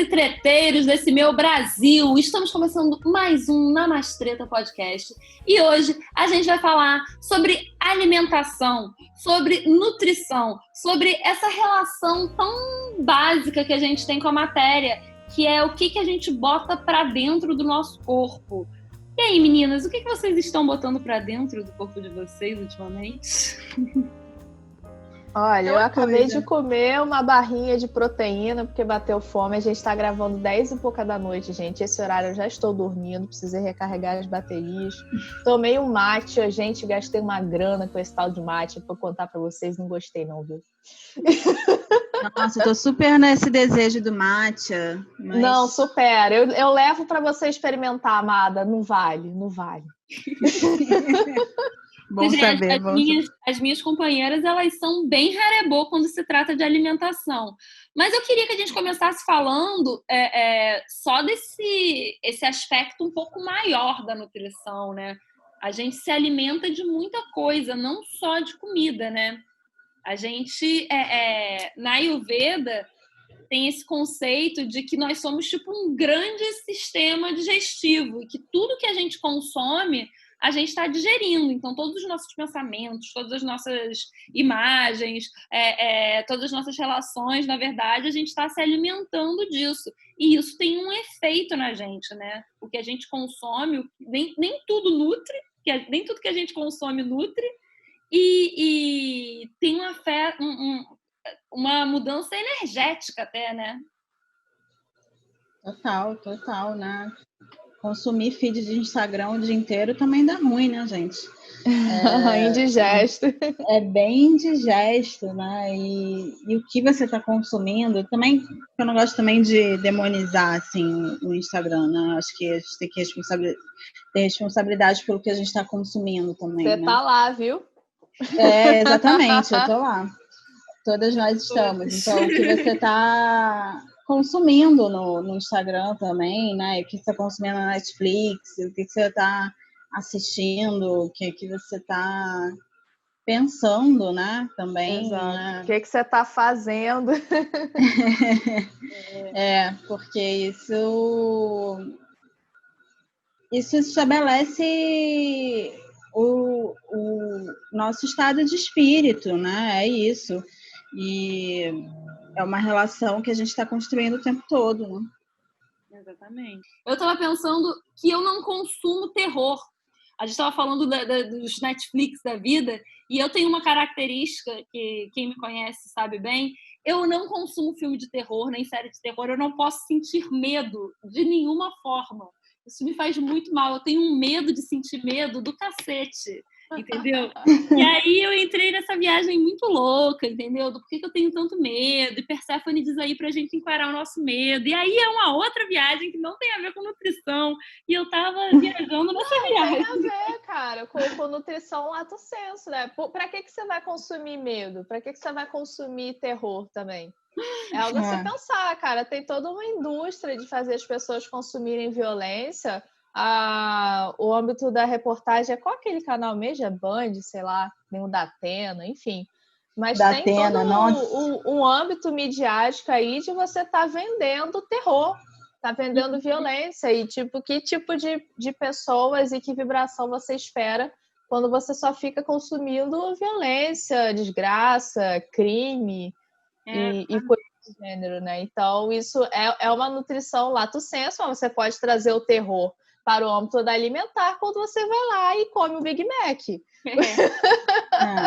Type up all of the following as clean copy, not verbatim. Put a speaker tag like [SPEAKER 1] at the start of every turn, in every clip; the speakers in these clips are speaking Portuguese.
[SPEAKER 1] e treteiros desse meu Brasil. Estamos começando mais um Namastreta Podcast. E hoje a gente vai falar sobre alimentação, sobre nutrição, sobre essa relação tão básica que a gente tem com a matéria, que é o que a gente bota para dentro do nosso corpo. E aí, meninas, o que vocês estão botando para dentro do corpo de vocês ultimamente?
[SPEAKER 2] Olha, eu acabei de comer uma barrinha de proteína porque bateu fome. A gente tá gravando 10 e pouca da noite, gente. Esse horário eu já estou dormindo, precisei recarregar as baterias. Tomei um mate, gente, gastei uma grana com esse tal de mate. Pra contar pra vocês, não gostei não, viu?
[SPEAKER 3] Nossa, eu tô super nesse desejo do matcha. Mas...
[SPEAKER 2] Não, supera. Eu levo pra você experimentar, amada. Não vale, não vale.
[SPEAKER 3] Bom saber.
[SPEAKER 1] As minhas companheiras, elas são bem harebô quando se trata de alimentação. Mas eu queria que a gente começasse falando só esse aspecto um pouco maior da nutrição, né? A gente se alimenta de muita coisa, não só de comida, né? A gente, na Ayurveda, tem esse conceito de que nós somos tipo um grande sistema digestivo e que tudo que a gente consome a gente está digerindo. Então, todos os nossos pensamentos, todas as nossas imagens, todas as nossas relações, na verdade, a gente está se alimentando disso. E isso tem um efeito na gente, né? O que a gente consome, nem tudo nutre, nem tudo que a gente consome nutre, e tem uma mudança energética até, né?
[SPEAKER 3] Total, né? Consumir feed de Instagram o dia inteiro também dá ruim, né, gente?
[SPEAKER 2] Indigesto.
[SPEAKER 3] É bem indigesto, né? E o que você está consumindo, também, eu não gosto também de demonizar, assim, o Instagram, né? Acho que a gente tem que ter responsabilidade pelo que a gente está consumindo também,
[SPEAKER 2] Você
[SPEAKER 3] né?
[SPEAKER 2] tá lá, viu?
[SPEAKER 3] Exatamente, eu tô lá. Todas nós estamos. Então, o que você está consumindo no Instagram também, né? O que você está consumindo na Netflix, o que você está assistindo, o que você está pensando, né? Também.
[SPEAKER 2] Exato.
[SPEAKER 3] Né?
[SPEAKER 2] O que você está fazendo?
[SPEAKER 3] Porque isso estabelece o nosso estado de espírito, né? É isso. E é uma relação que a gente está construindo o tempo todo, né?
[SPEAKER 1] Exatamente. Eu estava pensando que eu não consumo terror. A gente estava falando dos Netflix da vida, e eu tenho uma característica que quem me conhece sabe bem. Eu não consumo filme de terror, nem série de terror. Eu não posso sentir medo de nenhuma forma. Isso me faz muito mal. Eu tenho um medo de sentir medo do cacete, entendeu? E aí eu entrei nessa viagem muito louca, entendeu? Do porquê que eu tenho tanto medo. E Perséfone diz aí pra gente encarar o nosso medo. E aí é uma outra viagem que não tem a ver com nutrição. E eu tava viajando nessa viagem.
[SPEAKER 2] Tem a ver, cara, com nutrição lato sensu, né? Pra que você vai consumir medo? Pra que você vai consumir terror também? É algo a se pensar, cara. Tem toda uma indústria de fazer as pessoas consumirem violência. O âmbito da reportagem é qual aquele canal mesmo? É Band, sei lá, tem o da Atena, enfim. Mas tem todo um âmbito midiático aí de você estar vendendo terror, tá vendendo violência. E que tipo de pessoas e que vibração você espera quando você só fica consumindo violência, desgraça, crime e coisas do gênero, né? Então, isso é uma nutrição lato sensu, mas você pode trazer o terror para o âmbito da alimentar quando você vai lá e come o Big Mac.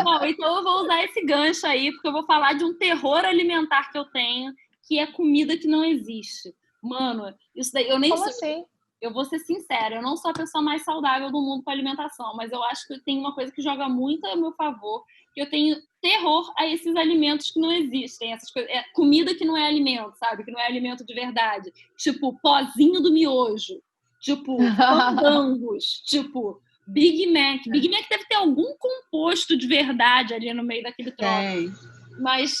[SPEAKER 1] Não, então eu vou usar esse gancho aí, porque eu vou falar de um terror alimentar que eu tenho, que é comida que não existe. Mano, isso daí eu nem
[SPEAKER 2] Como
[SPEAKER 1] sei.
[SPEAKER 2] assim?
[SPEAKER 1] Eu vou ser sincera, eu não sou a pessoa mais saudável do mundo com alimentação, mas eu acho que tem uma coisa que joga muito a meu favor, que eu tenho terror a esses alimentos que não existem, essas coisas, comida que não é alimento, sabe? Que não é alimento de verdade. Tipo, pozinho do miojo. Tipo, fandangos. Tipo, Big Mac. Big Mac deve ter algum composto de verdade ali no meio daquele troço. Mas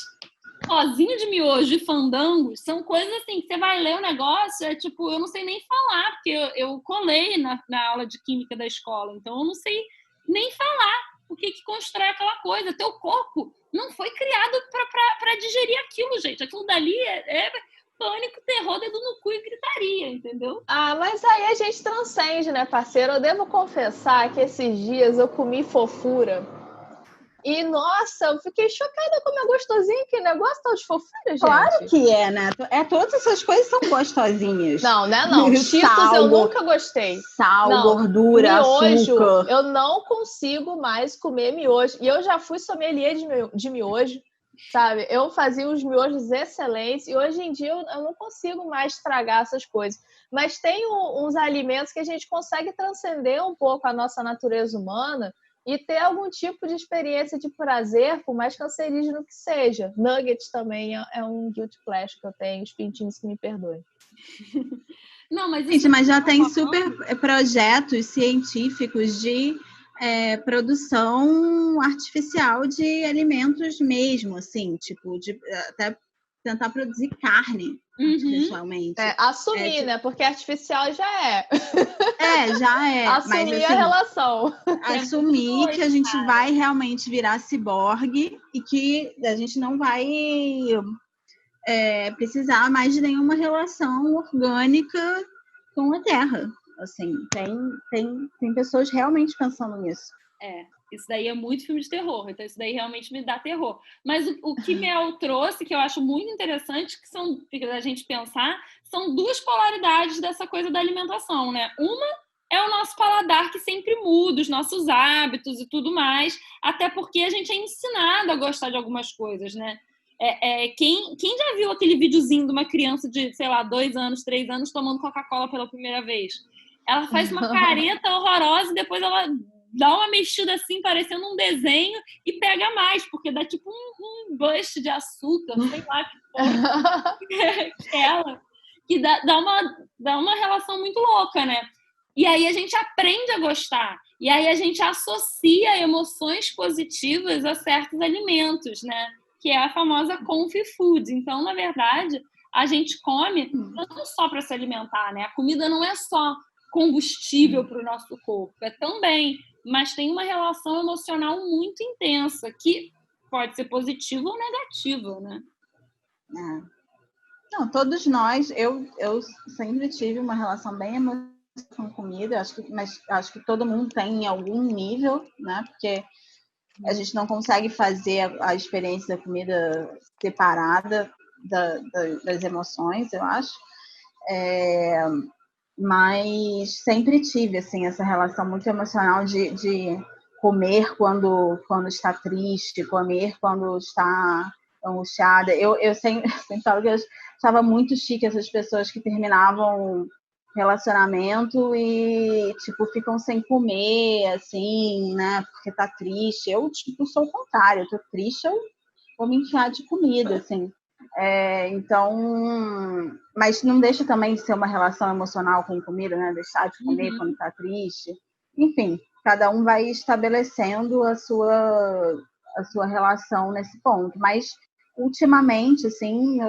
[SPEAKER 1] pozinho de miojo e fandangos são coisas assim que você vai ler o negócio, tipo, eu não sei nem falar, porque eu colei na aula de química da escola, então eu não sei nem falar o que constrói aquela coisa. Teu corpo não foi criado para digerir aquilo, gente. Aquilo dali pânico, terror, dedo no cu e gritaria, entendeu?
[SPEAKER 2] Ah, mas aí a gente transcende, né, parceiro? Eu devo confessar que esses dias eu comi fofura. E, nossa, eu fiquei chocada como é gostosinho aquele negócio tal de fofura, gente.
[SPEAKER 3] Claro que é, né? Todas essas coisas são gostosinhas.
[SPEAKER 2] Não, né? Não. Cheetos eu nunca gostei.
[SPEAKER 3] Sal,
[SPEAKER 2] não.
[SPEAKER 3] gordura,
[SPEAKER 2] miojo,
[SPEAKER 3] açúcar.
[SPEAKER 2] Eu não consigo mais comer miojo. E eu já fui sommelier de miojo, sabe? Eu fazia uns miojos excelentes e hoje em dia eu não consigo mais estragar essas coisas. Mas tem uns alimentos que a gente consegue transcender um pouco a nossa natureza humana e ter algum tipo de experiência de prazer, por mais cancerígeno que seja. Nuggets também é um guilty pleasure que eu tenho, os pintinhos que me perdoem.
[SPEAKER 1] Não, mas
[SPEAKER 3] gente, mas já tem super projetos científicos de produção artificial de alimentos mesmo, assim, tipo, de até tentar produzir carne artificialmente.
[SPEAKER 2] Assumir, né? Porque artificial já é.
[SPEAKER 3] Já é.
[SPEAKER 2] Assumir
[SPEAKER 3] mas, assim,
[SPEAKER 2] a relação.
[SPEAKER 3] Assumir que a gente vai realmente virar ciborgue e que a gente não vai precisar mais de nenhuma relação orgânica com a Terra. Assim, tem pessoas realmente pensando nisso.
[SPEAKER 1] Isso daí é muito filme de terror, então isso daí realmente me dá terror. Mas o que Mel trouxe, que eu acho muito interessante, que são, a gente pensar, são duas polaridades dessa coisa da alimentação, né? Uma é o nosso paladar que sempre muda, os nossos hábitos e tudo mais, até porque a gente é ensinado a gostar de algumas coisas, né? Quem já viu aquele videozinho de uma criança de, sei lá, 2 anos, 3 anos, tomando Coca-Cola pela primeira vez? Ela faz uma careta horrorosa e depois ela dá uma mexida assim, parecendo um desenho, e pega mais, porque dá tipo um boost de açúcar, sei lá que porra que ela, que dá uma relação muito louca, né? E aí a gente aprende a gostar. E aí a gente associa emoções positivas a certos alimentos, né? Que é a famosa comfort food. Então, na verdade, a gente come não só para se alimentar, né? A comida não é só combustível para o nosso corpo, é também, mas tem uma relação emocional muito intensa, que pode ser positiva ou negativa, né?
[SPEAKER 3] Não, todos nós, eu sempre tive uma relação bem emocional com comida, mas acho que todo mundo tem em algum nível, né? Porque a gente não consegue fazer a experiência da comida separada das emoções, eu acho. Mas sempre tive assim, essa relação muito emocional de comer quando está triste, comer quando está angustiada. Eu sempre falo que eu achava muito chique essas pessoas que terminavam relacionamento e, tipo, ficam sem comer, assim, né, porque tá triste. Eu, tipo, sou o contrário. Eu tô triste, eu vou me enfiar de comida, assim. Então, mas não deixa também de ser uma relação emocional com comida, né? Deixar de comer quando tá triste. Enfim, cada um vai estabelecendo a sua relação nesse ponto. Mas, ultimamente, assim,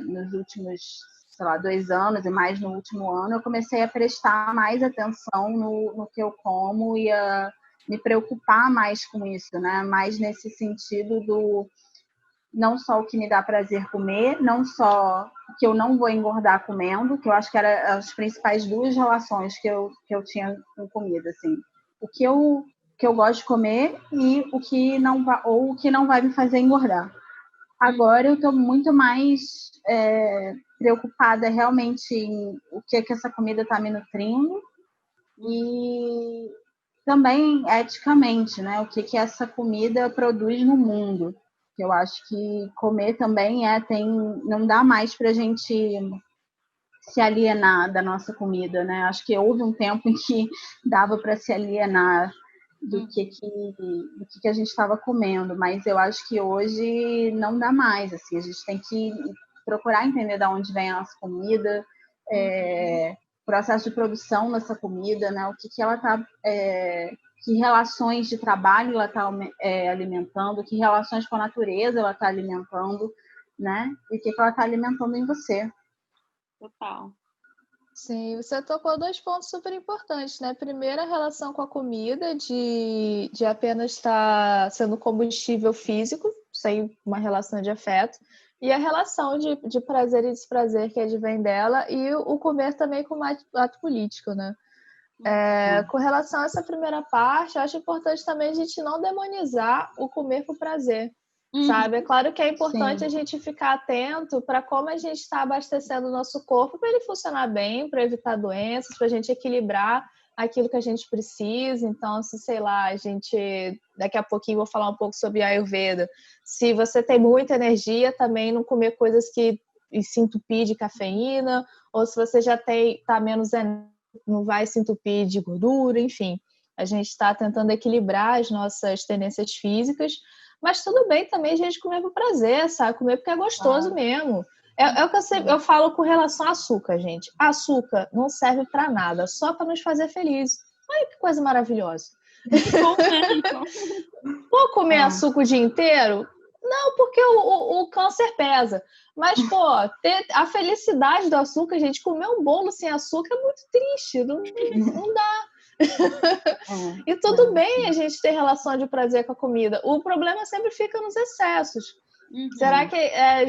[SPEAKER 3] nos últimos, sei lá, 2 anos e mais no último ano, eu comecei a prestar mais atenção no que eu como e a me preocupar mais com isso, né? Mais nesse sentido do não só o que me dá prazer comer, não só que eu não vou engordar comendo, que eu acho que eram as principais 2 relações que eu tinha com comida, assim. O que eu gosto de comer e o que não vai me fazer engordar. Agora eu estou muito mais preocupada realmente em o que essa comida está me nutrindo e também eticamente, né? O que essa comida produz no mundo. Eu acho que comer também não dá mais para a gente se alienar da nossa comida, né? Acho que houve um tempo em que dava para se alienar do que a gente estava comendo, mas eu acho que hoje não dá mais, assim, a gente tem que procurar entender de onde vem a nossa comida, processo de produção dessa comida, né? O que ela está que relações de trabalho ela está alimentando, que relações com a natureza ela está alimentando, né? E o que ela está alimentando em você.
[SPEAKER 1] Total.
[SPEAKER 2] Sim, você tocou 2 pontos super importantes, né? Primeiro, a relação com a comida, de apenas estar sendo combustível físico, sem uma relação de afeto. E a relação de prazer e desprazer que advém dela, e o comer também como ato político, né? Com relação a essa primeira parte, eu acho importante também a gente não demonizar o comer por prazer, sabe? É claro que é importante a gente ficar atento para como a gente está abastecendo o nosso corpo para ele funcionar bem, para evitar doenças, para a gente equilibrar aquilo que a gente precisa. Então, se, sei lá, a gente... Daqui a pouquinho vou falar um pouco sobre a Ayurveda. Se você tem muita energia, também não comer coisas que se entupir de cafeína, ou se você já está menos não vai se entupir de gordura, enfim. A gente está tentando equilibrar as nossas tendências físicas, mas tudo bem também a gente comer por prazer, sabe? Comer porque é gostoso mesmo. É o que eu falo com relação a açúcar, gente. Açúcar não serve para nada, só para nos fazer felizes. Olha que coisa maravilhosa. Vou comer açúcar o dia inteiro? Não, porque o câncer pesa. Mas, pô, ter a felicidade do açúcar, gente, comer um bolo sem açúcar é muito triste. Não dá. E tudo bem a gente ter relação de prazer com a comida. O problema sempre fica nos excessos. Será que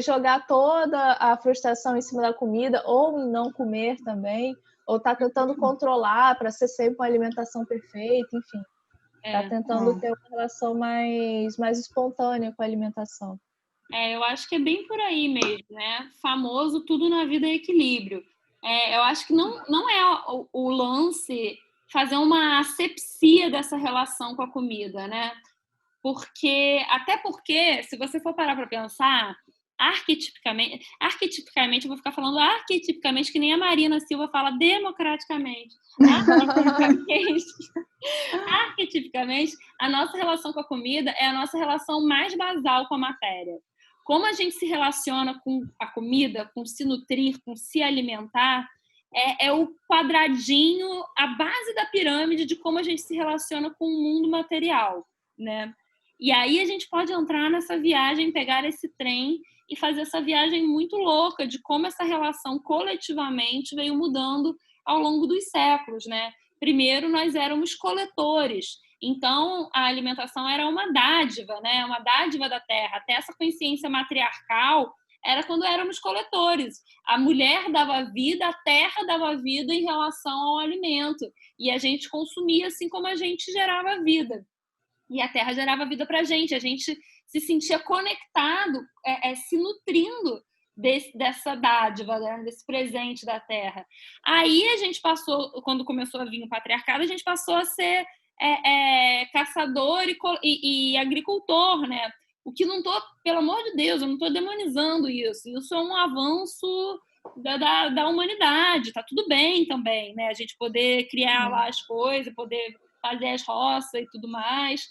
[SPEAKER 2] jogar toda a frustração em cima da comida ou em não comer também? Ou tá tentando controlar para ser sempre uma alimentação perfeita, enfim. Tá tentando ter uma relação mais espontânea com a alimentação.
[SPEAKER 1] Eu acho que é bem por aí mesmo, né? Famoso, tudo na vida é equilíbrio. Eu acho que não é o lance fazer uma asepsia dessa relação com a comida, né? Até porque, se você for parar para pensar, arquetipicamente, eu vou ficar falando arquetipicamente, que nem a Marina Silva fala democraticamente. Arquetipicamente, a nossa relação com a comida é a nossa relação mais basal com a matéria. Como a gente se relaciona com a comida, com se nutrir, com se alimentar, é o quadradinho, a base da pirâmide de como a gente se relaciona com o mundo material, né? E aí a gente pode entrar nessa viagem, pegar esse trem e fazer essa viagem muito louca de como essa relação coletivamente veio mudando ao longo dos séculos, né? Primeiro, nós éramos coletores, então a alimentação era uma dádiva, né? Uma dádiva da terra. Até essa consciência matriarcal era quando éramos coletores. A mulher dava vida, a terra dava vida em relação ao alimento. E a gente consumia assim como a gente gerava vida. E a terra gerava vida para a gente se sentia conectado, se nutrindo dessa dádiva, né? Desse presente da terra. Aí a gente passou, quando começou a vir o patriarcado, a gente passou a ser caçador e agricultor, né? O que não tô, pelo amor de Deus, eu não estou demonizando isso. Isso é um avanço da humanidade, tá tudo bem também, né? A gente poder criar lá as coisas, poder fazer as roças e tudo mais.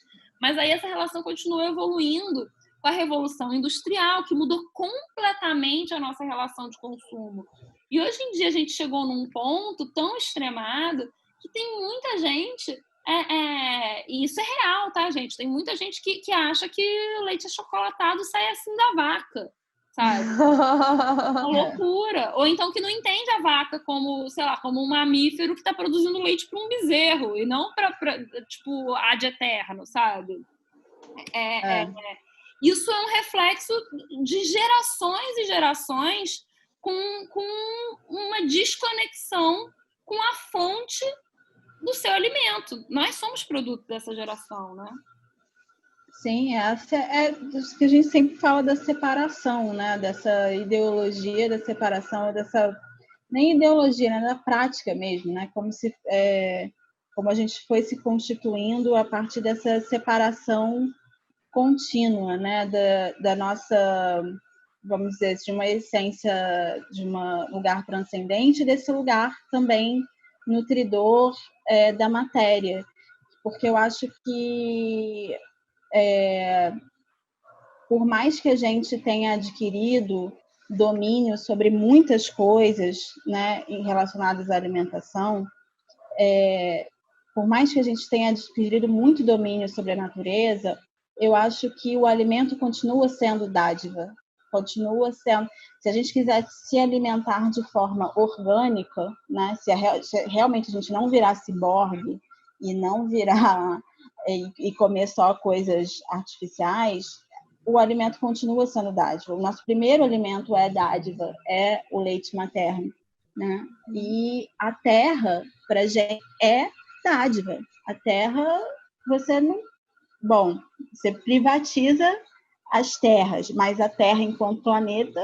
[SPEAKER 1] Mas aí essa relação continuou evoluindo com a Revolução Industrial, que mudou completamente a nossa relação de consumo. E hoje em dia a gente chegou num ponto tão extremado que tem muita gente... e isso é real, tá, gente? Tem muita gente que acha que o leite achocolatado sai assim da vaca, sabe? Uma loucura. Ou então que não entende a vaca como, sei lá, como um mamífero que está produzindo leite para um bezerro e não para tipo, ad eterno, sabe? Isso é um reflexo de gerações e gerações com uma desconexão com a fonte do seu alimento. Nós somos produto dessa geração, né?
[SPEAKER 3] Sim, essa é isso que a gente sempre fala da separação, né? Dessa ideologia da separação, nem ideologia, né? Da prática mesmo, né? Como a gente foi se constituindo a partir dessa separação contínua, né? Da nossa, vamos dizer, de uma essência, de um lugar transcendente, desse lugar também nutridor da matéria, porque eu acho que por mais que a gente tenha adquirido domínio sobre muitas coisas, né, relacionadas à alimentação, por mais que a gente tenha adquirido muito domínio sobre a natureza, eu acho que o alimento continua sendo dádiva, continua sendo... Se a gente quiser se alimentar de forma orgânica, né, se realmente a gente não virar ciborgue e não virar... e comer só coisas artificiais, o alimento continua sendo dádiva. O nosso primeiro alimento é dádiva, é o leite materno, né? E a terra, para gente, é dádiva. A terra, você não... Bom, você privatiza as terras, mas a terra, enquanto planeta,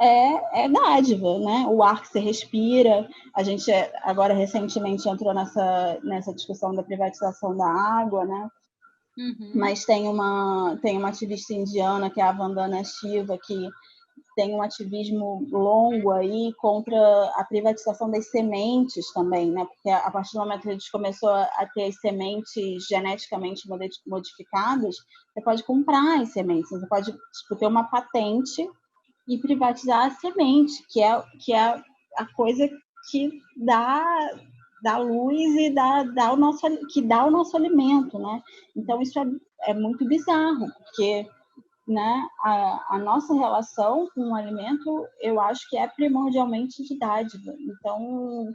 [SPEAKER 3] é dádiva, né? O ar que você respira, a gente agora recentemente entrou nessa discussão da privatização da água, né? Mas tem uma ativista indiana, que é a Vandana Shiva, que tem um ativismo longo aí contra a privatização das sementes também, né? Porque a partir do momento que a gente começou a ter as sementes geneticamente modificadas, você pode comprar as sementes, você pode tipo, ter uma patente e privatizar a semente, que é a coisa que dá luz e dá o nosso alimento, né? Então isso é muito bizarro, porque, né, a nossa relação com o alimento, eu acho que é primordialmente de dádiva. Então,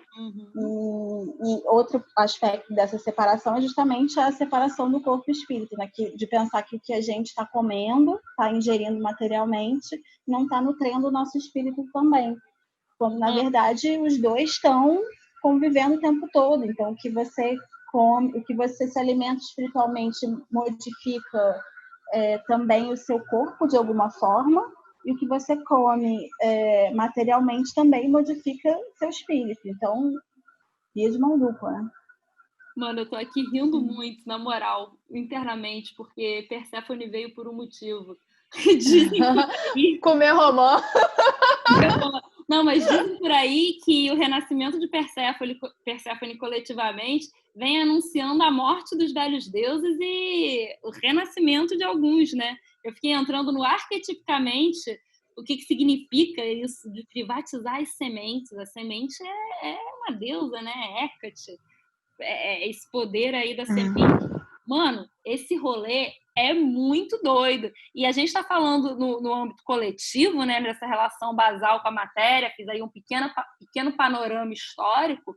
[SPEAKER 3] e outro aspecto dessa separação é justamente a separação do corpo e espírito, né? De pensar que o que a gente está comendo, está ingerindo materialmente, não está nutrindo o nosso espírito também. Quando, na verdade, os dois estão convivendo o tempo todo. Então, o que você come, o que você se alimenta espiritualmente modifica também o seu corpo de alguma forma, e o que você come materialmente também modifica seu espírito. Então, via de mão dupla, né?
[SPEAKER 1] Mano, eu tô aqui rindo muito, na moral, internamente, porque Perséfone veio por um motivo. Dizem por aí...
[SPEAKER 2] Comer romã.
[SPEAKER 1] Não, mas dizem por aí que o renascimento de Perséfone coletivamente vem anunciando a morte dos velhos deuses e o renascimento de alguns, né? Eu fiquei entrando no arquetipicamente o que significa isso de privatizar as sementes. A semente é uma deusa, né? É Hecate. Esse poder aí da semente. Mano, esse rolê é muito doido. E a gente está falando no âmbito coletivo, né, nessa relação basal com a matéria, fiz aí um pequeno panorama histórico,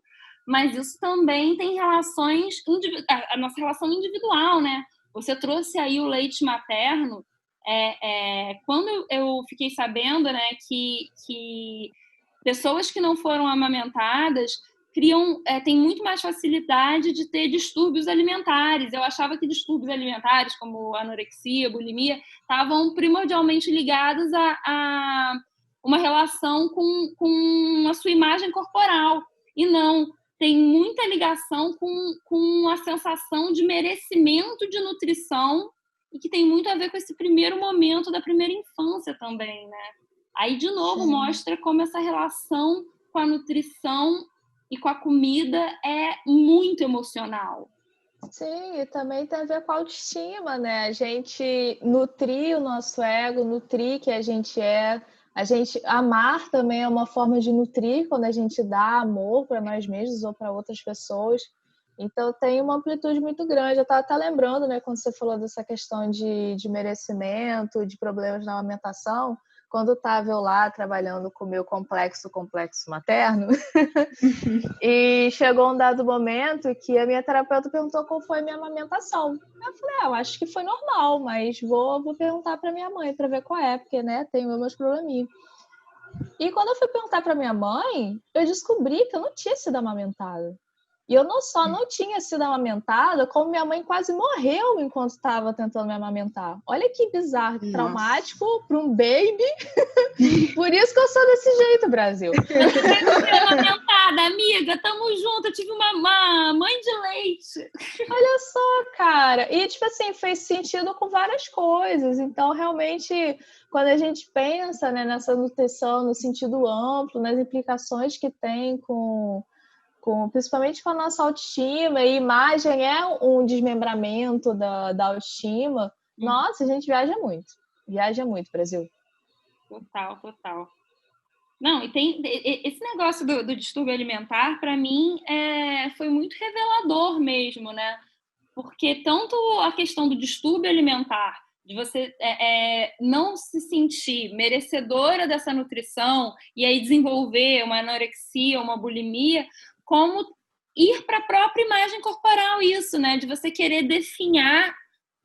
[SPEAKER 1] mas isso também tem relações, a nossa relação individual, né? Você trouxe aí o leite materno. Quando eu fiquei sabendo, né, que pessoas que não foram amamentadas têm muito mais facilidade de ter distúrbios alimentares. Eu achava que distúrbios alimentares, como anorexia, bulimia, estavam primordialmente ligados a uma relação com a sua imagem corporal. E não, tem muita ligação com a sensação de merecimento de nutrição e que tem muito a ver com esse primeiro momento da primeira infância também, né? Aí, de novo, mostra como essa relação com a nutrição e com a comida é muito emocional.
[SPEAKER 2] Sim, e também tem a ver com a autoestima, né? A gente nutrir o nosso ego, nutrir que a gente é. A gente amar também é uma forma de nutrir quando a gente dá amor para nós mesmos ou para outras pessoas. Então tem uma amplitude muito grande. Eu estava até lembrando, né, quando você falou dessa questão de merecimento, de problemas na alimentação. Quando estava eu lá trabalhando com o meu complexo materno, e chegou um dado momento que a minha terapeuta perguntou qual foi a minha amamentação. Eu falei, eu acho que foi normal, mas vou perguntar para minha mãe para ver qual é, porque, né, tenho meus probleminhas. E quando eu fui perguntar para minha mãe, eu descobri que eu não tinha sido amamentada. E eu não só não tinha sido amamentada, como minha mãe quase morreu enquanto estava tentando me amamentar. Olha que bizarro, que traumático para um baby. Por isso que eu sou desse jeito, Brasil.
[SPEAKER 1] Eu fui amamentada, amiga, tamo junto, eu tive uma mãe de leite.
[SPEAKER 2] Olha só, cara. E, tipo assim, fez sentido com várias coisas. Então, realmente, quando a gente pensa, né, nessa nutrição no sentido amplo, nas implicações que tem principalmente com a nossa autoestima, e imagem é um desmembramento da autoestima. Nossa, a gente viaja muito, Brasil.
[SPEAKER 1] Total. Não, e tem esse negócio do distúrbio alimentar, para mim, foi muito revelador mesmo, né? Porque tanto a questão do distúrbio alimentar, de você não se sentir merecedora dessa nutrição e aí desenvolver uma anorexia, uma bulimia, como ir para a própria imagem corporal isso, né? De você querer definhar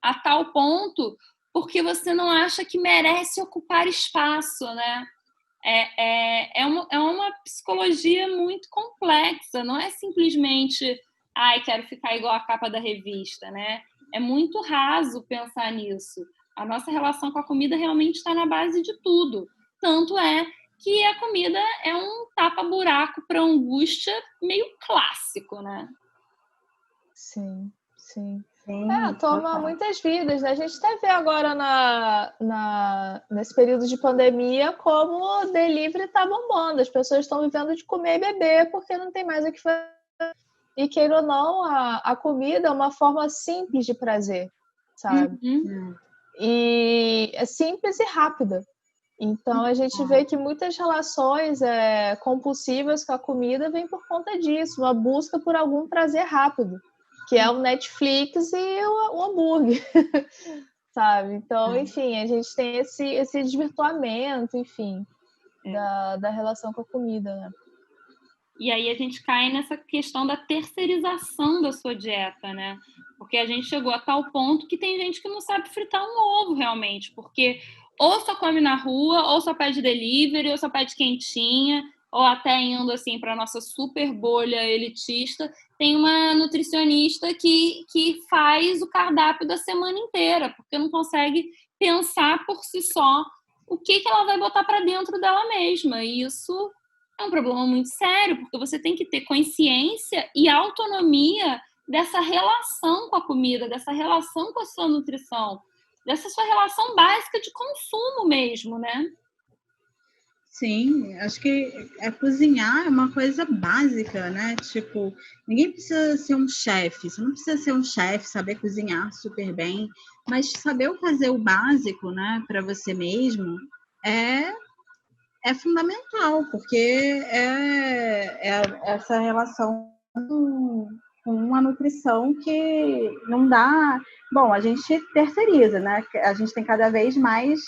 [SPEAKER 1] a tal ponto, porque você não acha que merece ocupar espaço, né? É uma psicologia muito complexa, não é simplesmente, ai, quero ficar igual a capa da revista, né? É muito raso pensar nisso. A nossa relação com a comida realmente está na base de tudo. Tanto é que a comida é um tapa-buraco para angústia meio clássico, né?
[SPEAKER 2] Sim, sim.
[SPEAKER 3] Sim,
[SPEAKER 2] Toma
[SPEAKER 3] total.
[SPEAKER 2] muitas vidas, né? A gente até vê agora nesse período de pandemia como o delivery tá bombando. As pessoas estão vivendo de comer e beber porque não tem mais o que fazer. E queira ou não, a comida é uma forma simples de prazer, sabe?
[SPEAKER 1] Uhum.
[SPEAKER 2] E é simples e rápida. Então a gente vê que muitas relações compulsivas com a comida vêm por conta disso, uma busca por algum prazer rápido, que é o Netflix e o hambúrguer, sabe? Então, enfim, a gente tem esse desvirtuamento, enfim, da relação com a comida, né?
[SPEAKER 1] E aí a gente cai nessa questão da terceirização da sua dieta, né? Porque a gente chegou a tal ponto que tem gente que não sabe fritar um ovo realmente, porque ou só come na rua, ou só pede delivery, ou só pede quentinha, ou até indo assim para nossa super bolha elitista, tem uma nutricionista que faz o cardápio da semana inteira, porque não consegue pensar por si só o que ela vai botar para dentro dela mesma. E isso é um problema muito sério, porque você tem que ter consciência e autonomia dessa relação com a comida, dessa relação com a sua nutrição, dessa sua relação básica de consumo mesmo, né?
[SPEAKER 3] Sim, acho que cozinhar é uma coisa básica, né? Tipo, ninguém precisa ser um chefe, você não precisa ser um chefe, saber cozinhar super bem, mas saber fazer o básico, né, para você mesmo é fundamental, porque é essa relação com uma nutrição que não dá. Bom, a gente terceiriza, né? A gente tem cada vez mais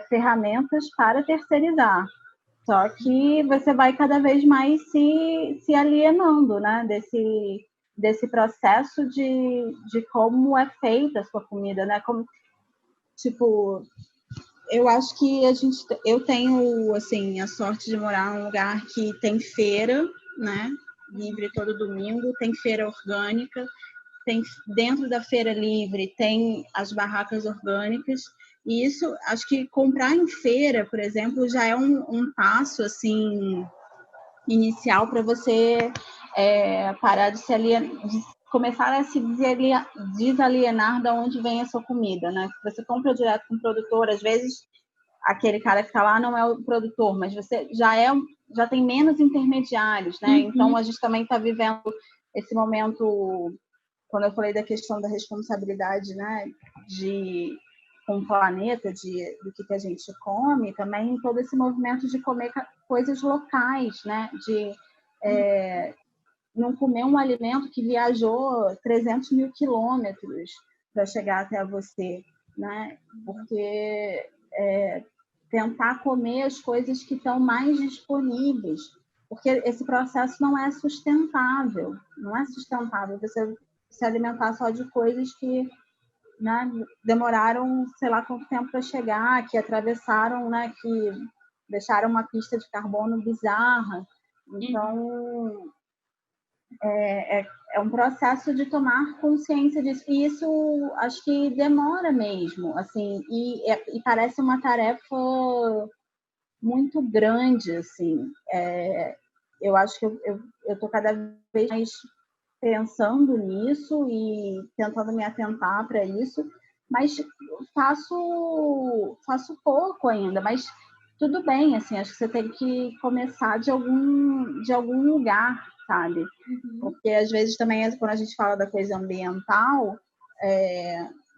[SPEAKER 3] ferramentas para terceirizar. Só que você vai cada vez mais se alienando, né? Desse processo de como é feita a sua comida, né? Como, tipo, eu acho que eu tenho assim a sorte de morar num lugar que tem feira, né? Livre todo domingo, tem feira orgânica, tem dentro da feira livre tem as barracas orgânicas. E isso, acho que comprar em feira, por exemplo, já é um passo assim inicial para você parar de se alienar, de começar a se desalienar da onde vem a sua comida, né? Você compra direto com o produtor, às vezes aquele cara que está lá não é o produtor, mas você já tem menos intermediários, né? Então a gente também está vivendo esse momento, quando eu falei da questão da responsabilidade, né, com o planeta, do que a gente come, também todo esse movimento de comer coisas locais, né, de não comer um alimento que viajou 300 mil quilômetros para chegar até você, né, porque tentar comer as coisas que estão mais disponíveis, porque esse processo não é sustentável, você se alimentar só de coisas que, né, demoraram sei lá quanto tempo para chegar, que atravessaram, né, que deixaram uma pista de carbono bizarra. Então, é um processo de tomar consciência disso. E isso acho que demora mesmo, assim, e parece uma tarefa muito grande, assim. Eu acho que eu estou cada vez mais pensando nisso e tentando me atentar para isso, mas faço pouco ainda, mas tudo bem, assim, acho que você tem que começar de algum lugar, sabe? Porque às vezes também quando a gente fala da coisa ambiental,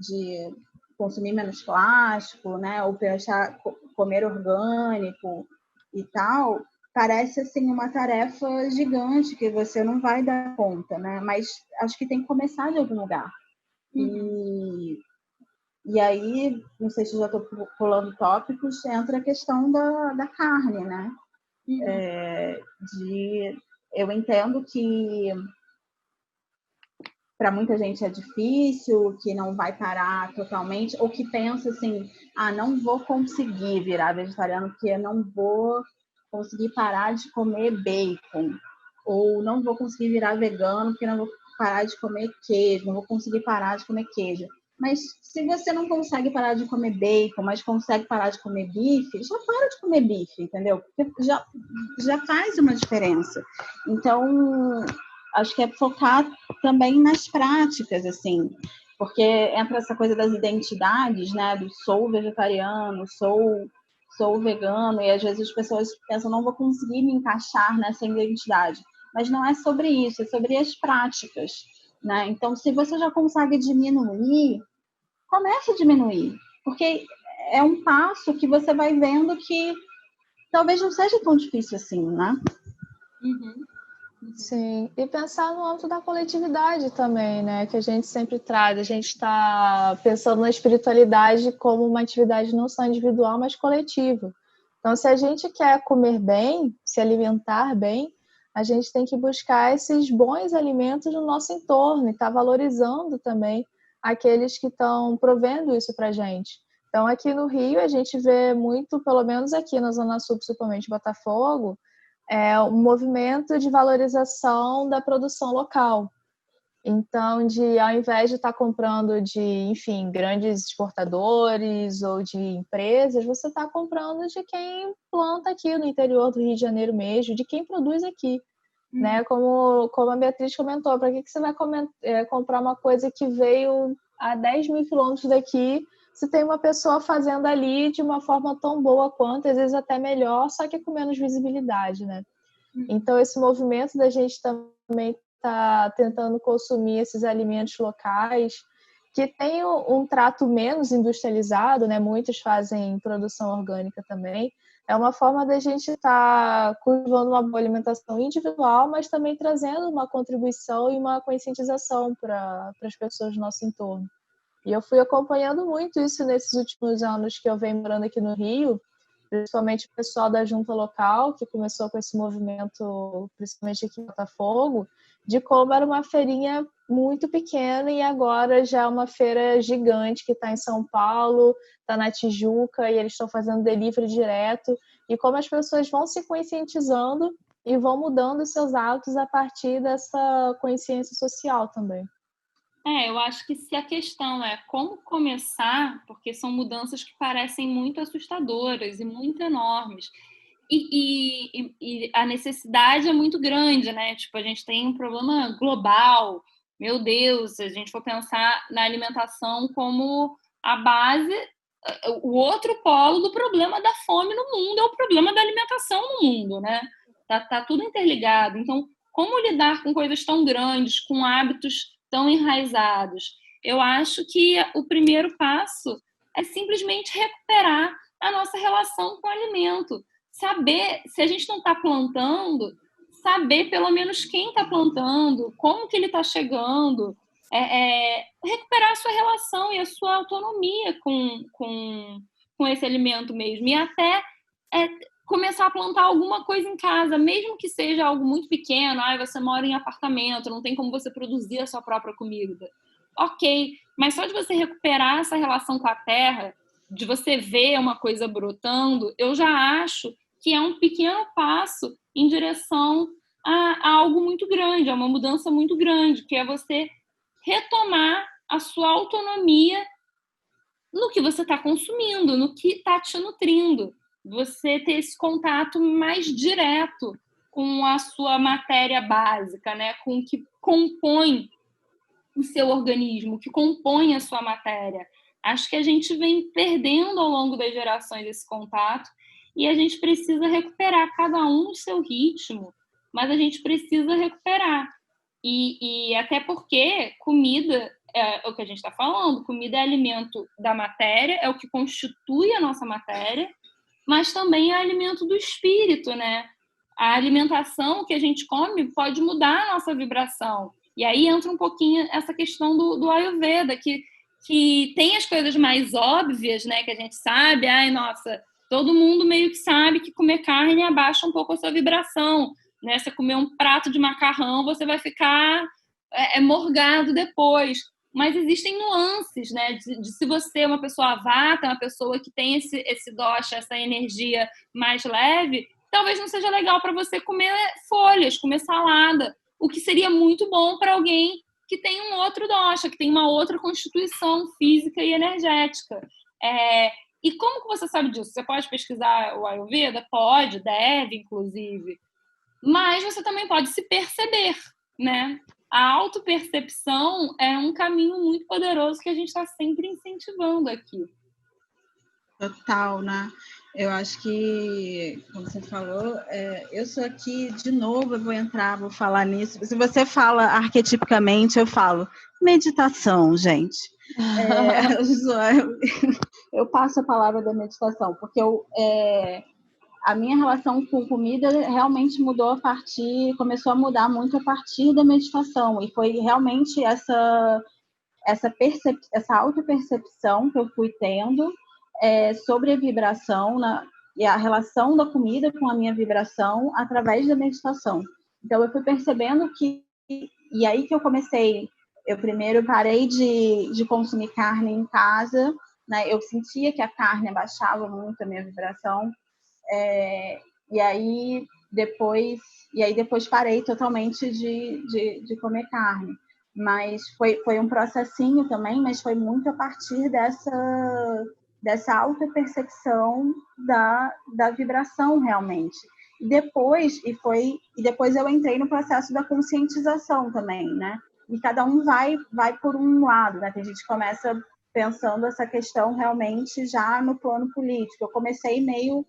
[SPEAKER 3] de consumir menos plástico, né, ou pensar comer orgânico e tal, parece assim uma tarefa gigante que você não vai dar conta, né? Mas acho que tem que começar de algum lugar. E aí, não sei se já estou pulando tópicos, entra a questão da carne, né? Eu entendo que para muita gente é difícil, que não vai parar totalmente, ou que pensa assim, não vou conseguir virar vegetariano porque não vou conseguir parar de comer bacon, ou não vou conseguir virar vegano porque não vou parar de comer queijo, não vou conseguir parar de comer queijo. Mas se você não consegue parar de comer bacon, mas consegue parar de comer bife, já para de comer bife, entendeu? Porque já faz uma diferença. Então, acho que é focar também nas práticas, assim, porque entra essa coisa das identidades, né? Do sou vegetariano, sou vegano, e às vezes as pessoas pensam, não vou conseguir me encaixar nessa identidade. Mas não é sobre isso, é sobre as práticas, né? Então, se você já consegue diminuir, comece a diminuir, porque é um passo que você vai vendo que talvez não seja tão difícil assim, né?
[SPEAKER 2] Sim, e pensar no âmbito da coletividade também, né? Que a gente sempre traz. A gente está pensando na espiritualidade como uma atividade não só individual, mas coletiva. Então, se a gente quer comer bem, se alimentar bem, a gente tem que buscar esses bons alimentos no nosso entorno e estar valorizando também aqueles que estão provendo isso para a gente. Então, aqui no Rio, a gente vê muito, pelo menos aqui na Zona Sul, principalmente Botafogo, um movimento de valorização da produção local. Então, ao invés de estar comprando de, enfim, grandes exportadores ou de empresas, você está comprando de quem planta aqui no interior do Rio de Janeiro mesmo, de quem produz aqui. Né? Como a Beatriz comentou, para que você vai comprar uma coisa que veio a 10 mil quilômetros daqui, se tem uma pessoa fazendo ali de uma forma tão boa quanto, às vezes até melhor, só que com menos visibilidade, né? Então, esse movimento da gente também tá tentando consumir esses alimentos locais, que tem um trato menos industrializado, né? Muitos fazem produção orgânica também. É uma forma da gente estar cultivando uma boa alimentação individual, mas também trazendo uma contribuição e uma conscientização para as pessoas do nosso entorno. E eu fui acompanhando muito isso nesses últimos anos que eu venho morando aqui no Rio, principalmente o pessoal da junta local, que começou com esse movimento, principalmente aqui em Botafogo, de como era uma feirinha muito pequena e agora já é uma feira gigante que está em São Paulo, está na Tijuca, e eles estão fazendo delivery direto, e como as pessoas vão se conscientizando e vão mudando seus hábitos a partir dessa consciência social também.
[SPEAKER 1] Eu acho que se a questão é como começar, porque são mudanças que parecem muito assustadoras e muito enormes, e a necessidade é muito grande, né? Tipo, a gente tem um problema global. Meu Deus, se a gente for pensar na alimentação como a base, o outro polo do problema da fome no mundo é o problema da alimentação no mundo, né? Tá tudo interligado. Então, como lidar com coisas tão grandes, com hábitos tão enraizados? Eu acho que o primeiro passo é simplesmente recuperar a nossa relação com o alimento. Saber, se a gente não está plantando, saber pelo menos quem está plantando, como que ele está chegando, recuperar a sua relação e a sua autonomia com esse alimento mesmo. E até começar a plantar alguma coisa em casa, mesmo que seja algo muito pequeno. Você mora em apartamento, não tem como você produzir a sua própria comida. Ok, mas só de você recuperar essa relação com a terra, de você ver uma coisa brotando, eu já acho que é um pequeno passo em direção a algo muito grande, a uma mudança muito grande, que é você retomar a sua autonomia no que você está consumindo, no que está te nutrindo. Você ter esse contato mais direto com a sua matéria básica, né? Com o que compõe o seu organismo, o que compõe a sua matéria. Acho que a gente vem perdendo ao longo das gerações esse contato e a gente precisa recuperar, cada um no seu ritmo, mas a gente precisa recuperar. E até porque comida é o que a gente está falando, comida é alimento da matéria, é o que constitui a nossa matéria, mas também é alimento do espírito, né? A alimentação que a gente come pode mudar a nossa vibração. E aí entra um pouquinho essa questão do Ayurveda, que tem as coisas mais óbvias, né? Que a gente sabe, nossa, todo mundo meio que sabe que comer carne abaixa um pouco a sua vibração, né? Você comer um prato de macarrão, você vai ficar morgado depois. Mas existem nuances, né? De se você é uma pessoa vata, uma pessoa que tem esse dosha, essa energia mais leve, talvez não seja legal para você comer folhas, comer salada, o que seria muito bom para alguém que tem um outro dosha, que tem uma outra constituição física e energética. E como que você sabe disso? Você pode pesquisar o Ayurveda? Pode, deve, inclusive. Mas você também pode se perceber, né? A autopercepção é um caminho muito poderoso que a gente está sempre incentivando aqui.
[SPEAKER 3] Total, né? Eu acho que, como você falou, eu sou aqui, de novo, eu vou falar nisso. Se você fala arquetipicamente, eu falo meditação, gente. Eu passo a palavra da meditação, porque a minha relação com comida realmente começou a mudar muito a partir da meditação, e foi realmente essa autopercepção que eu fui tendo sobre a vibração e a relação da comida com a minha vibração através da meditação. Então, eu fui percebendo e aí que eu primeiro parei de consumir carne em casa, né? Eu sentia que a carne abaixava muito a minha vibração, e aí depois parei totalmente de comer carne. Mas foi um processinho também, mas foi muito a partir dessa autopercepção da vibração realmente. E depois eu entrei no processo da conscientização também, né? E cada um vai por um lado, né? Tem gente que começa pensando essa questão realmente já no plano político. Eu comecei meio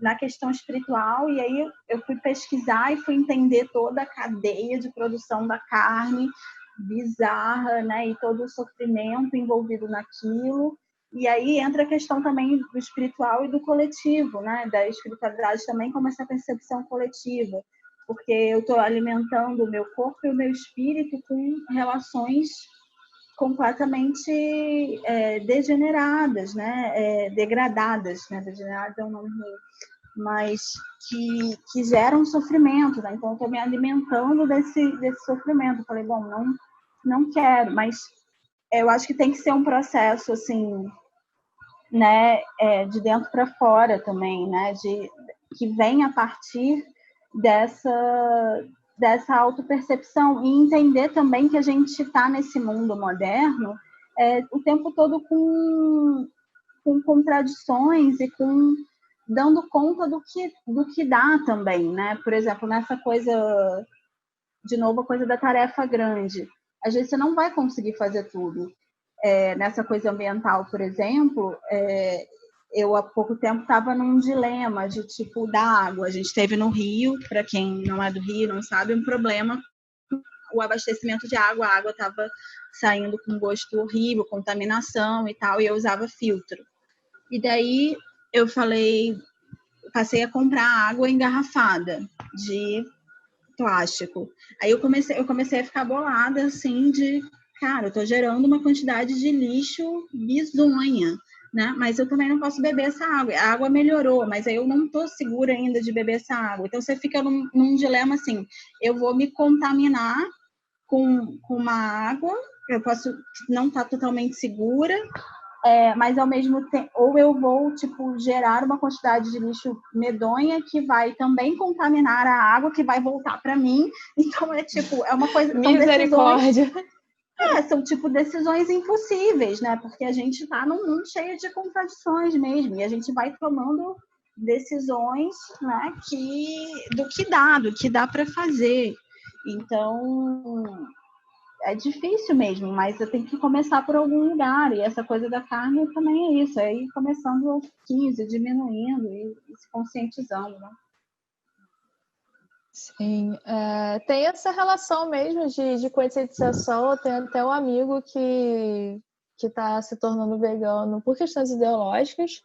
[SPEAKER 3] na questão espiritual, e aí eu fui pesquisar e fui entender toda a cadeia de produção da carne bizarra, né? E todo o sofrimento envolvido naquilo. E aí entra a questão também do espiritual e do coletivo, né? Da espiritualidade também como essa percepção coletiva, porque eu estou alimentando o meu corpo e o meu espírito com relações completamente degeneradas, né? Degradadas, né? Degeneradas é um nome ruim, mas que geram sofrimento, né? Então eu estou me alimentando desse sofrimento. Eu falei, bom, não quero, mas eu acho que tem que ser um processo assim, né? De dentro para fora também, né? Que vem a partir dessa autopercepção, e entender também que a gente está nesse mundo moderno o tempo todo com contradições e dando conta do que dá também, né? Por exemplo, nessa coisa, de novo, a coisa da tarefa grande. Às vezes você não vai conseguir fazer tudo. Nessa coisa ambiental, por exemplo, eu há pouco tempo estava num dilema de tipo da água. A gente teve no Rio, para quem não é do Rio, não sabe, um problema com o abastecimento de água. A água estava saindo com gosto horrível, contaminação e tal, e eu usava filtro. E daí eu passei a comprar água engarrafada de plástico. Aí eu comecei a ficar bolada, assim, cara, eu tô gerando uma quantidade de lixo bizonha, né? Mas eu também não posso beber essa água. A água melhorou, mas aí eu não tô segura ainda de beber essa água. Então você fica num dilema assim, eu vou me contaminar com uma água, eu posso não estar totalmente segura, mas ao mesmo tempo, ou eu vou tipo gerar uma quantidade de lixo medonha que vai também contaminar a água, que vai voltar para mim. Então é uma coisa,
[SPEAKER 2] misericórdia.
[SPEAKER 3] São tipo decisões impossíveis, né? Porque a gente está num mundo cheio de contradições mesmo, e a gente vai tomando decisões, né, do que dá para fazer. Então é difícil mesmo, mas eu tenho que começar por algum lugar, e essa coisa da carne também é isso, é ir começando aos 15, diminuindo e se conscientizando, né?
[SPEAKER 2] Sim, tem essa relação mesmo de conscientização. Eu tenho até um amigo que está se tornando vegano por questões ideológicas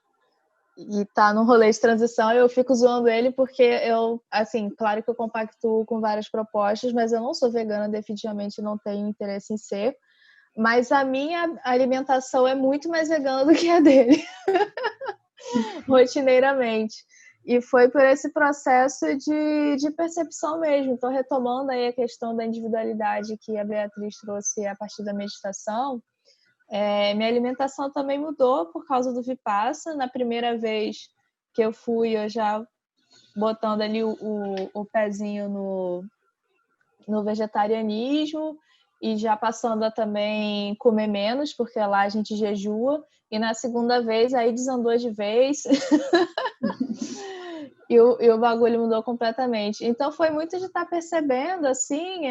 [SPEAKER 2] e está no rolê de transição. Eu fico zoando ele porque eu, assim, claro que eu compactuo com várias propostas, mas eu não sou vegana, definitivamente não tenho interesse em ser, mas a minha alimentação é muito mais vegana do que a dele, rotineiramente. E foi por esse processo de percepção mesmo. Então, retomando aí a questão da individualidade que a Beatriz trouxe a partir da meditação, minha alimentação também mudou por causa do Vipassana. Na primeira vez que eu fui, eu já botando ali o pezinho no vegetarianismo e já passando a também comer menos, porque lá a gente jejua. E na segunda vez, aí desandou de vez. E o bagulho mudou completamente. Então, foi muito de estar percebendo, assim,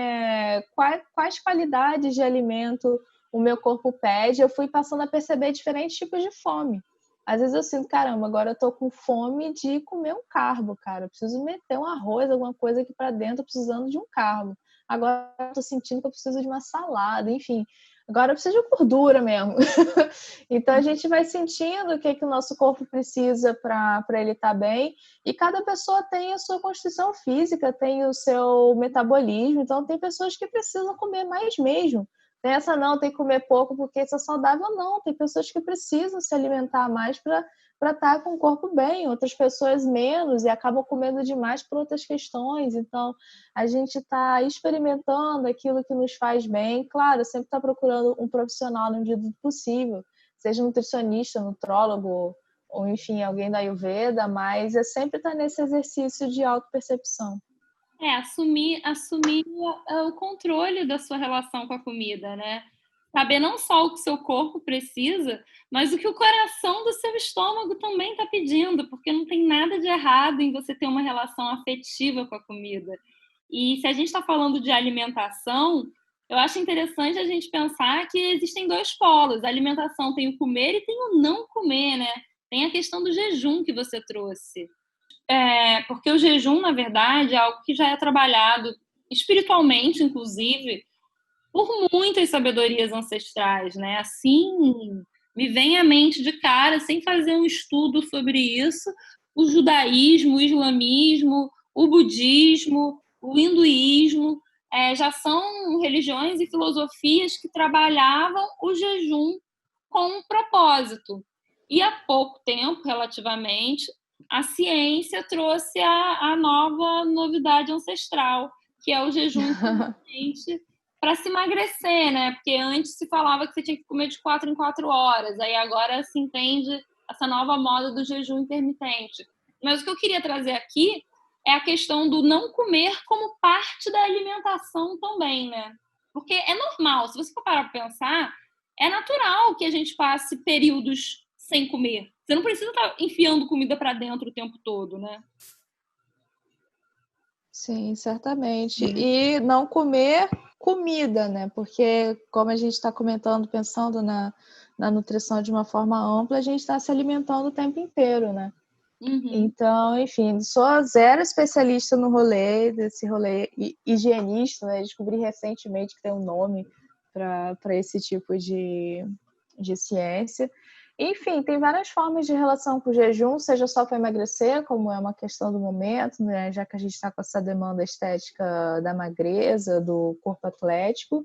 [SPEAKER 2] quais qualidades de alimento o meu corpo pede. Eu fui passando a perceber diferentes tipos de fome. Às vezes eu sinto, caramba, agora eu tô com fome de comer um carbo, cara. Eu preciso meter um arroz, alguma coisa aqui para dentro, precisando de um carbo. Agora eu tô sentindo que eu preciso de uma salada, enfim. Agora eu preciso de gordura mesmo. Então a gente vai sentindo o que o nosso corpo precisa para ele estar bem. E cada pessoa tem a sua constituição física, tem o seu metabolismo. Então tem pessoas que precisam comer mais mesmo. Tem essa não, tem que comer pouco porque isso é saudável, não. Tem pessoas que precisam se alimentar mais para estar com o corpo bem, outras pessoas menos e acabam comendo demais por outras questões. Então, a gente está experimentando aquilo que nos faz bem. Claro, sempre está procurando um profissional na medida do possível, seja nutricionista, nutrólogo, ou enfim, alguém da Ayurveda, mas é sempre estar nesse exercício de autopercepção.
[SPEAKER 1] Assumir o controle da sua relação com a comida, né? Saber não só o que seu corpo precisa, mas o que o coração do seu estômago também está pedindo, porque não tem nada de errado em você ter uma relação afetiva com a comida. E se a gente está falando de alimentação, eu acho interessante a gente pensar que existem dois polos. A alimentação tem o comer e tem o não comer, né? Tem a questão do jejum que você trouxe. Porque o jejum, na verdade, é algo que já é trabalhado espiritualmente, inclusive, por muitas sabedorias ancestrais, né? Assim, me vem à mente de cara, sem fazer um estudo sobre isso, o judaísmo, o islamismo, o budismo, o hinduísmo, já são religiões e filosofias que trabalhavam o jejum com um propósito. E há pouco tempo, relativamente, a ciência trouxe a nova novidade ancestral, que é o jejum intermitente para se emagrecer, né? Porque antes se falava que você tinha que comer de 4 em 4 horas, aí agora se entende essa nova moda do jejum intermitente. Mas o que eu queria trazer aqui é a questão do não comer como parte da alimentação também, né? Porque é normal, se você for parar para pensar, é natural que a gente passe períodos sem comer. Você não precisa estar enfiando comida para dentro o tempo todo, né?
[SPEAKER 2] Sim, certamente. E não comer comida, né? Porque, como a gente está comentando, pensando na nutrição de uma forma ampla, a gente está se alimentando o tempo inteiro, né?
[SPEAKER 1] Uhum.
[SPEAKER 2] Então, enfim, sou zero especialista no rolê, desse rolê higienista, né? Descobri recentemente que tem um nome para esse tipo de ciência. Enfim, tem várias formas de relação com o jejum, seja só para emagrecer, como é uma questão do momento, né? Já que a gente está com essa demanda estética da magreza, do corpo atlético,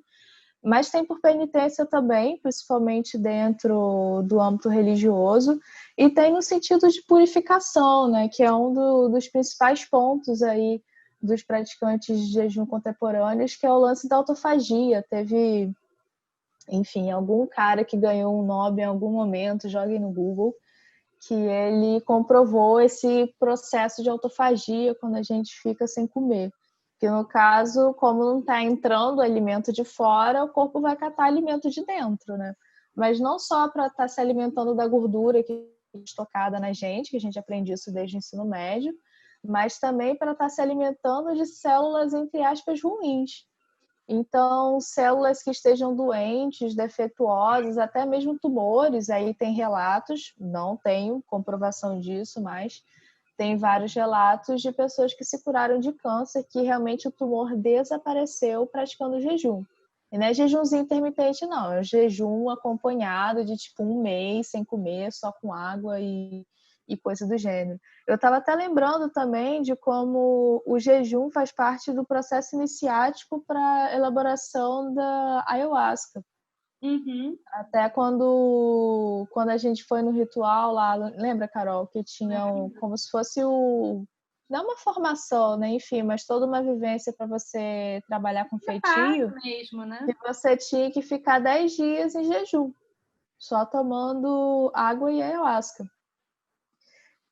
[SPEAKER 2] mas tem por penitência também, principalmente dentro do âmbito religioso, e tem no sentido de purificação, né? Que é um dos principais pontos aí dos praticantes de jejum contemporâneos, que é o lance da autofagia. Teve, enfim, algum cara que ganhou um Nobel em algum momento, joguem no Google, que ele comprovou esse processo de autofagia quando a gente fica sem comer. Que no caso, como não está entrando alimento de fora, o corpo vai catar alimento de dentro, né? Mas não só para estar se alimentando da gordura que é estocada na gente, que a gente aprende isso desde o ensino médio, mas também para estar se alimentando de células, entre aspas, ruins. Então, células que estejam doentes, defeituosas, até mesmo tumores, aí tem relatos, não tenho comprovação disso, mas tem vários relatos de pessoas que se curaram de câncer, que realmente o tumor desapareceu praticando jejum. E não é jejumzinho intermitente, não, é um jejum acompanhado de tipo 1 mês sem comer, só com água e coisa do gênero. Eu estava até lembrando também de como o jejum faz parte do processo iniciático para a elaboração da ayahuasca.
[SPEAKER 1] Uhum.
[SPEAKER 2] Até quando a gente foi no ritual lá, lembra, Carol, que tinham como se fosse não uma formação, né? Enfim, mas toda uma vivência para você trabalhar com feitio,
[SPEAKER 1] mesmo, né?
[SPEAKER 2] que você tinha que ficar 10 dias em jejum, só tomando água e ayahuasca.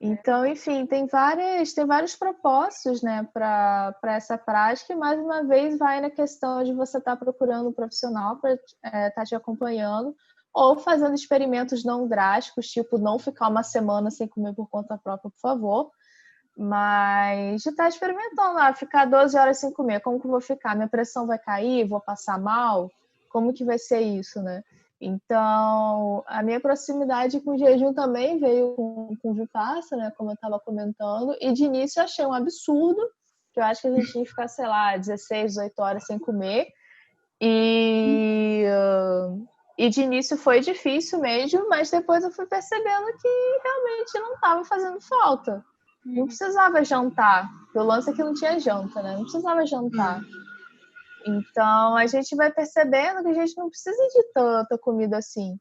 [SPEAKER 2] Então, enfim, tem vários propósitos, né, para essa prática, e mais uma vez vai na questão de você estar procurando um profissional para estar te acompanhando, ou fazendo experimentos não drásticos, tipo não ficar uma semana sem comer por conta própria, por favor, mas de estar experimentando, ficar 12 horas sem comer, como que eu vou ficar? Minha pressão vai cair? Vou passar mal? Como que vai ser isso, né? Então, a minha proximidade com o jejum também veio com Vipassana, né, como eu estava comentando, e de início eu achei um absurdo, que eu acho que a gente tinha que ficar, sei lá, 16, 18 horas sem comer, e de início foi difícil mesmo, mas depois eu fui percebendo que realmente não estava fazendo falta. Não precisava jantar, o lance é que não tinha janta, né? Não precisava jantar. Então, a gente vai percebendo que a gente não precisa de tanta comida assim.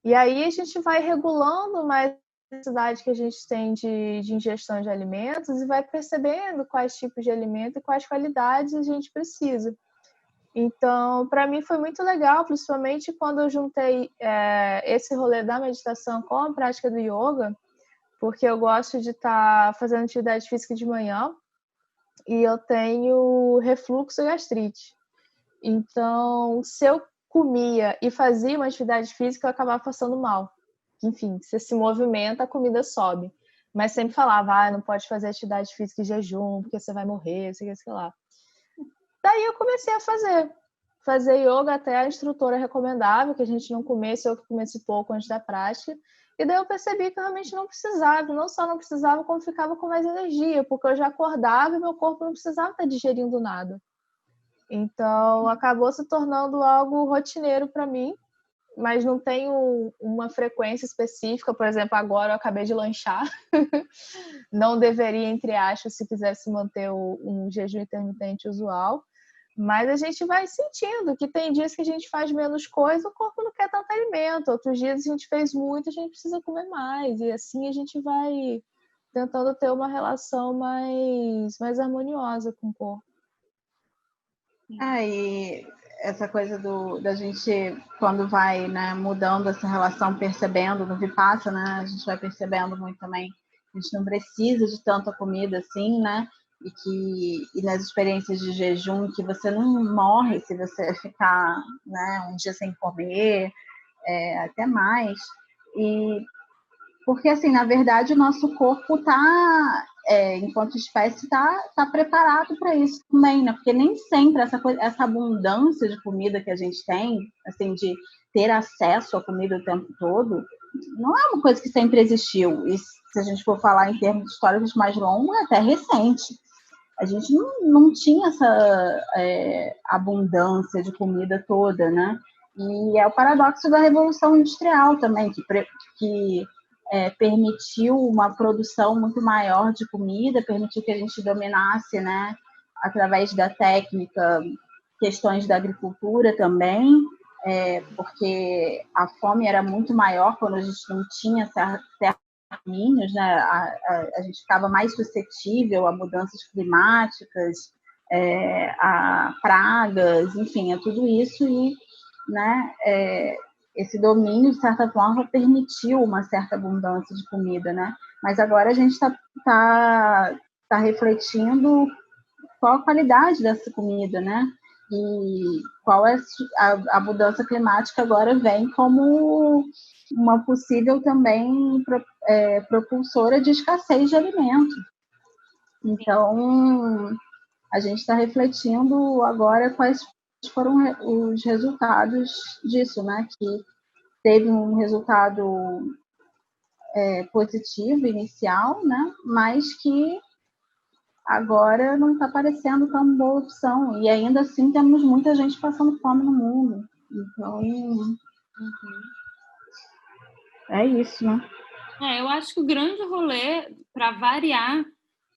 [SPEAKER 2] E aí a gente vai regulando mais a necessidade que a gente tem de ingestão de alimentos e vai percebendo quais tipos de alimento e quais qualidades a gente precisa. Então, para mim foi muito legal, principalmente quando eu juntei esse rolê da meditação com a prática do yoga, porque eu gosto de estar fazendo atividade física de manhã e eu tenho refluxo e gastrite. Então, se eu comia e fazia uma atividade física, eu acabava passando mal. Enfim, você se movimenta, a comida sobe. Mas sempre falava, não pode fazer atividade física em jejum, porque você vai morrer, sei lá. Daí eu comecei a fazer yoga, até a instrutora recomendava que a gente não comesse ou que comesse pouco antes da prática. E daí eu percebi que eu realmente não precisava. Não só não precisava, como ficava com mais energia, porque eu já acordava e meu corpo não precisava estar digerindo nada. Então, acabou se tornando algo rotineiro para mim, mas não tenho uma frequência específica. Por exemplo, agora eu acabei de lanchar. Não deveria, entre aspas, se quisesse manter um jejum intermitente usual. Mas a gente vai sentindo que tem dias que a gente faz menos coisa, o corpo não quer tanto alimento. Outros dias a gente fez muito, a gente precisa comer mais. E assim a gente vai tentando ter uma relação mais harmoniosa com o corpo.
[SPEAKER 3] E essa coisa da gente, quando vai, né, mudando essa relação, percebendo no Vipassana, né, a gente vai percebendo muito também que a gente não precisa de tanta comida assim, né? E nas experiências de jejum, que você não morre se você ficar, né, um dia sem comer, até mais. E porque, assim, na verdade, o nosso corpo está, enquanto espécie, tá preparado para isso também, né? Porque nem sempre essa abundância de comida que a gente tem, assim, de ter acesso à comida o tempo todo, não é uma coisa que sempre existiu. E se a gente for falar em termos históricos mais longos, é até recente. A gente não tinha essa abundância de comida toda, né? E é o paradoxo da Revolução Industrial também, que permitiu uma produção muito maior de comida, permitiu que a gente dominasse, né, através da técnica, questões da agricultura também, porque a fome era muito maior quando a gente não tinha certos caminhos, né, a gente ficava mais suscetível a mudanças climáticas, a pragas, enfim, a tudo isso, e, né, esse domínio, de certa forma, permitiu uma certa abundância de comida, né? Mas agora a gente tá refletindo qual a qualidade dessa comida, né? E qual é a mudança climática agora vem como uma possível também propulsora de escassez de alimento. Então, a gente está refletindo agora quais foram os resultados disso, né? Que teve um resultado positivo inicial, né? Mas que agora não está parecendo tão boa opção. E ainda assim temos muita gente passando fome no mundo. Então, é isso, né?
[SPEAKER 1] Eu acho que o grande rolê, para variar,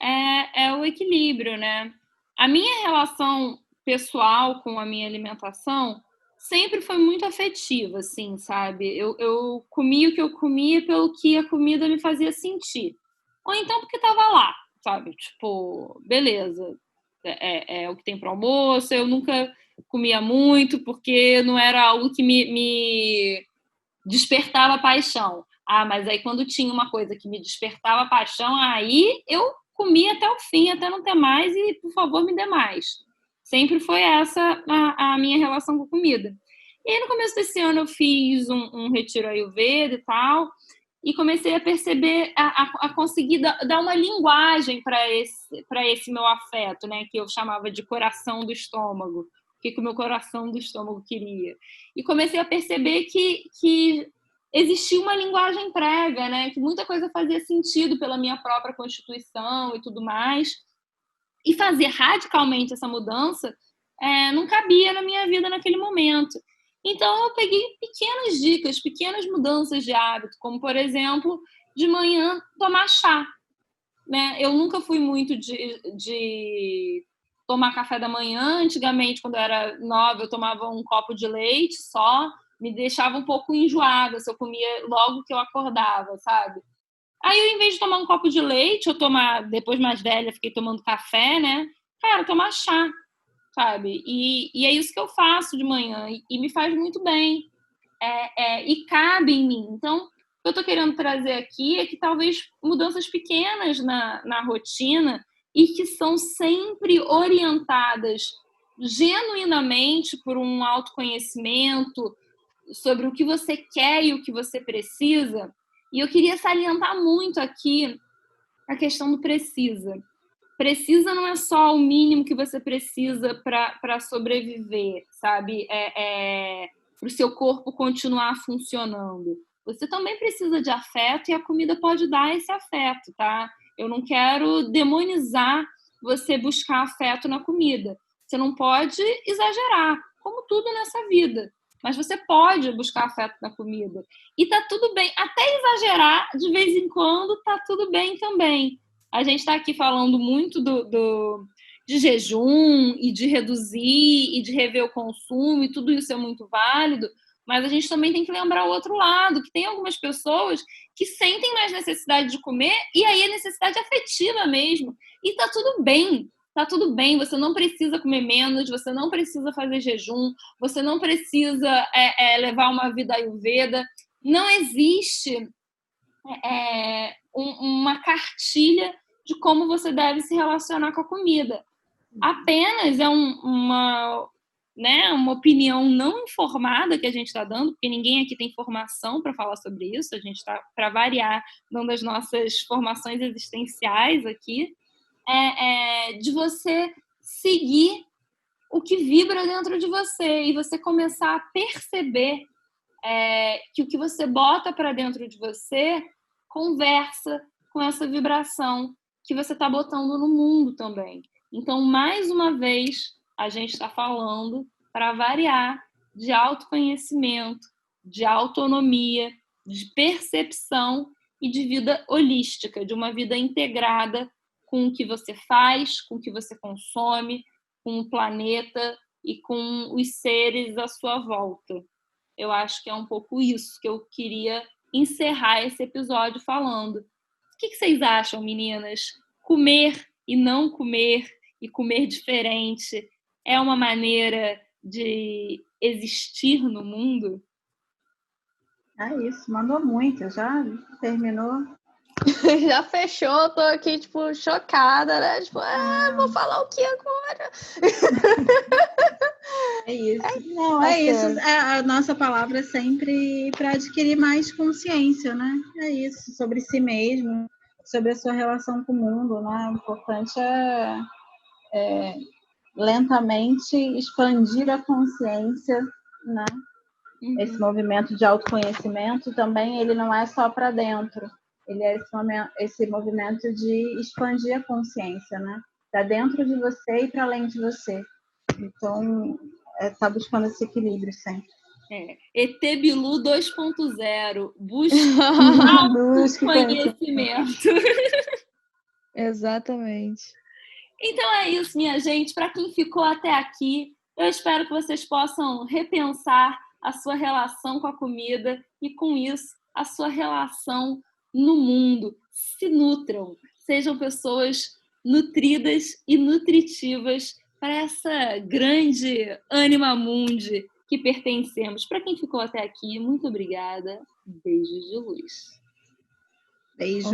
[SPEAKER 1] é o equilíbrio, né? A minha relação pessoal com a minha alimentação sempre foi muito afetiva, assim, sabe? Eu comia o que eu comia pelo que a comida me fazia sentir. Ou então porque tava lá, sabe? Tipo, beleza, é o que tem para almoço. Eu nunca comia muito porque não era algo que me despertava paixão. Ah, mas aí quando tinha uma coisa que me despertava paixão, aí eu comia até o fim, até não ter mais e, por favor, me dê mais. Sempre foi essa a minha relação com comida. E aí, no começo desse ano, eu fiz um retiro Ayurveda e tal, e comecei a perceber, a conseguir dar uma linguagem para esse meu afeto, né, que eu chamava de coração do estômago. O que o meu coração do estômago queria. E comecei a perceber que existia uma linguagem prévia, né, que muita coisa fazia sentido pela minha própria constituição e tudo mais. E fazer radicalmente essa mudança não cabia na minha vida naquele momento. Então, eu peguei pequenas dicas, pequenas mudanças de hábito, como, por exemplo, de manhã tomar chá. Né? Eu nunca fui muito de tomar café da manhã. Antigamente, quando eu era nova, eu tomava um copo de leite só, me deixava um pouco enjoada se eu comia logo que eu acordava, sabe? Aí, eu, em vez de tomar um copo de leite, ou tomar, depois mais velha, fiquei tomando café, né? Cara, tomar chá, sabe? E é isso que eu faço de manhã, e me faz muito bem. E cabe em mim. Então, o que eu estou querendo trazer aqui é que talvez mudanças pequenas na rotina e que são sempre orientadas genuinamente por um autoconhecimento sobre o que você quer e o que você precisa. E eu queria salientar muito aqui a questão do precisa. Precisa não é só o mínimo que você precisa para sobreviver, sabe? Para o seu corpo continuar funcionando. Você também precisa de afeto e a comida pode dar esse afeto, tá? Eu não quero demonizar você buscar afeto na comida. Você não pode exagerar, como tudo nessa vida. Mas você pode buscar afeto na comida. E tá tudo bem. Até exagerar, de vez em quando, tá tudo bem também. A gente está aqui falando muito de jejum e de reduzir e de rever o consumo, e tudo isso é muito válido, mas a gente também tem que lembrar o outro lado, que tem algumas pessoas que sentem mais necessidade de comer, e aí é necessidade afetiva mesmo. E tá tudo bem. Tá tudo bem, você não precisa comer menos, você não precisa fazer jejum, você não precisa levar uma vida ayurveda. Não existe uma cartilha de como você deve se relacionar com a comida. Apenas é uma opinião não informada que a gente está dando, porque ninguém aqui tem formação para falar sobre isso, a gente está, para variar, dando as nossas formações existenciais aqui, de você seguir o que vibra dentro de você e você começar a perceber que o que você bota para dentro de você conversa com essa vibração que você está botando no mundo também. Então, mais uma vez, a gente está falando, para variar, de autoconhecimento, de autonomia, de percepção e de vida holística, de uma vida integrada com o que você faz, com o que você consome, com o planeta e com os seres à sua volta. Eu acho que é um pouco isso que eu queria encerrar esse episódio falando. O que vocês acham, meninas? Comer e não comer, e comer diferente, é uma maneira de existir no mundo?
[SPEAKER 3] É isso, mandou muito, já terminou.
[SPEAKER 2] Já fechou, tô aqui, tipo, chocada, né? Tipo, vou falar o que agora?
[SPEAKER 3] É isso. Não, é isso. A nossa palavra é sempre para adquirir mais consciência, né? É isso, sobre si mesmo, sobre a sua relação com o mundo, né? O importante é lentamente expandir a consciência, né? Uhum. Esse movimento de autoconhecimento também, ele não é só para dentro. Ele é esse movimento de expandir a consciência, né? Para dentro de você e para além de você. Então, tá buscando esse equilíbrio sempre.
[SPEAKER 1] ET Bilu 2.0. Busque conhecimento.
[SPEAKER 2] Exatamente.
[SPEAKER 1] Então é isso, minha gente. Para quem ficou até aqui, Eu espero que vocês possam repensar a sua relação com a comida e, com isso, a sua relação no mundo. Se nutram, sejam pessoas nutridas e nutritivas para essa grande anima mundi que pertencemos. Para quem ficou até aqui, muito obrigada. Beijos de luz.
[SPEAKER 3] Beijos.